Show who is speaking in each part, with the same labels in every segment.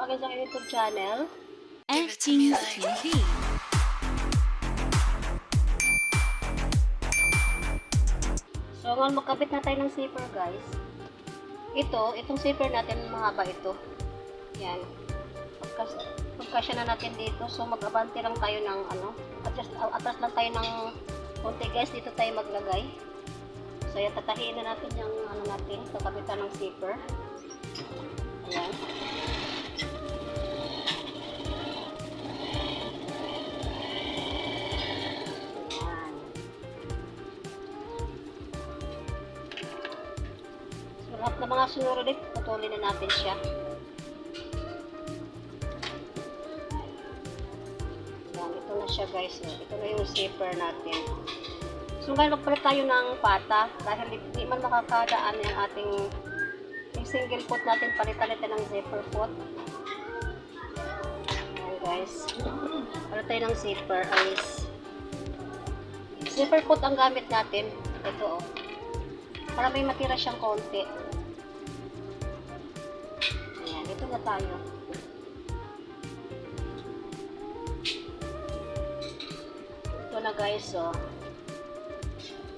Speaker 1: akin sa YouTube channel.
Speaker 2: Acting TV.
Speaker 1: So, ngayon magkabit na tayo ng zipper, guys. Itong zipper natin, mahaba ito. Yan. Pagkasya na natin dito, so mag-abante lang tayo ng atras lang tayo ng konti, guys. Dito tayo maglagay. So, yan, tatahiin na natin yung natin, kakabitan ng zipper. Ayan. Lahat ng mga sunod ulit, patuloy na natin siya. Yan, ito na siya, guys. Ito na yung zipper natin. So ngayon magpalit tayo ng pata dahil hindi man makakadaan yung ating yung single foot natin, palitan natin ng zipper foot. Yan, guys. Palit tayo ng zipper. Zipper foot ang gamit natin. Ito, oh. Para may matira siyang konti. Ayan, ito na tayo. Ito na, guys, oh.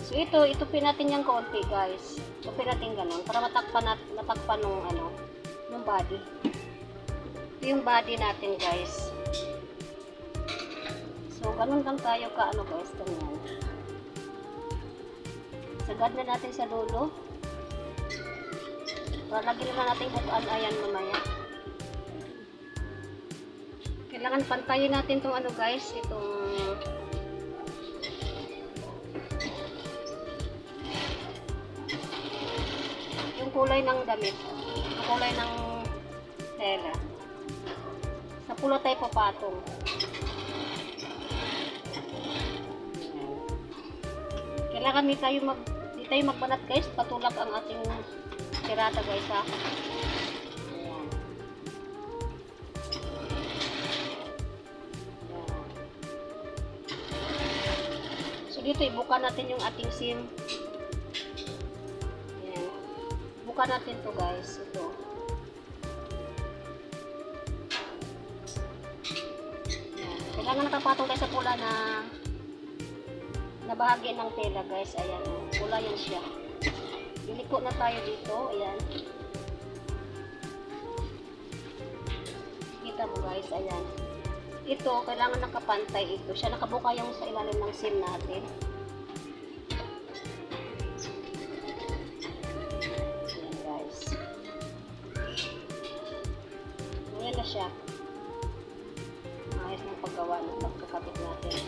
Speaker 1: So itupin natin yung konti, guys. Itupin natin ganun para matakpan nung body. Ito yung body natin, guys. So ganun lang tayo guys, ganyan. Sagad na natin sa dulo. Para lagyan na natin bukaan, ayan, mamaya. Kailangan pantayin natin itong guys, itong yung kulay ng damit, yung kulay ng tela. Sa pula tayo papatong. Kailangan di tayo magbanat, guys, patulak ang ating tirata, guys, ha. Ayan. So dito ibuka natin yung ating seam. Ayan. Buka natin to, guys, ito. Ayan. Kailangan nakapatong tayo sa pula na bahagi ng tela, guys. Ayan, pula yan siya. Iliko na tayo dito. Ayan. Kita mo, guys. Ayan. Ito, kailangan nakapantay ito. Siya nakabuka yung sa ilalim ng seam natin. Ayan, guys. Ayan na siya. Ayos ng paggawa ng pagkakabit natin.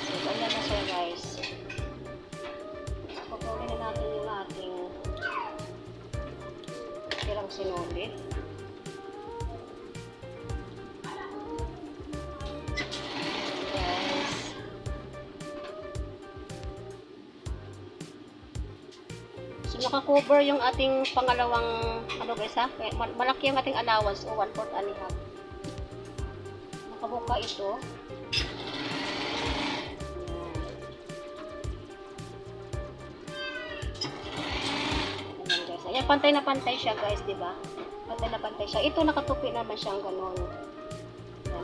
Speaker 1: So, ayan na siya, guys. Pagkawin na natin yung ating tirang sinulid. Guys. So, nakakover yung ating pangalawang, guys, ha? Malaki yung ating allowance, o 1/4 and a half. Nakabuka ito. Ayan, pantay na pantay siya, guys, di ba? Pantay na pantay siya. Ito nakatupi naman siyang ganun.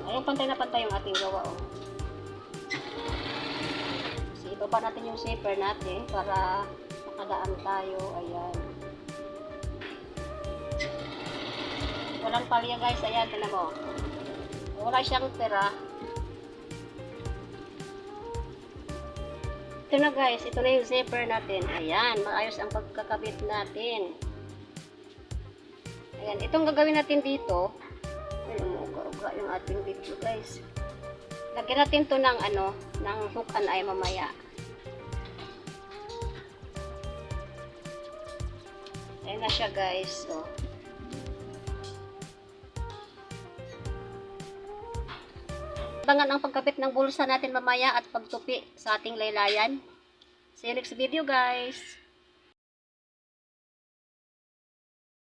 Speaker 1: Ayan, pantay na pantay yung ating gawa, oh. So, ibaba natin yung zipper natin para makadaan tayo. Ayan. Walang palya, guys. Ayan, tignan mo. Wala siyang tira. Ito na, guys, ito na yung zipper natin. Ayan, maayos ang pagkakabit natin. Ayan, itong gagawin natin dito. Ayun, uga-uga yung ating video, guys. Lagyan natin to ng ng hook and eye mamaya. Ayan na siya, guys. So, abangan ang pagkabit ng bulsa natin mamaya at pagtupi sa ating laylayan. See you next video, guys.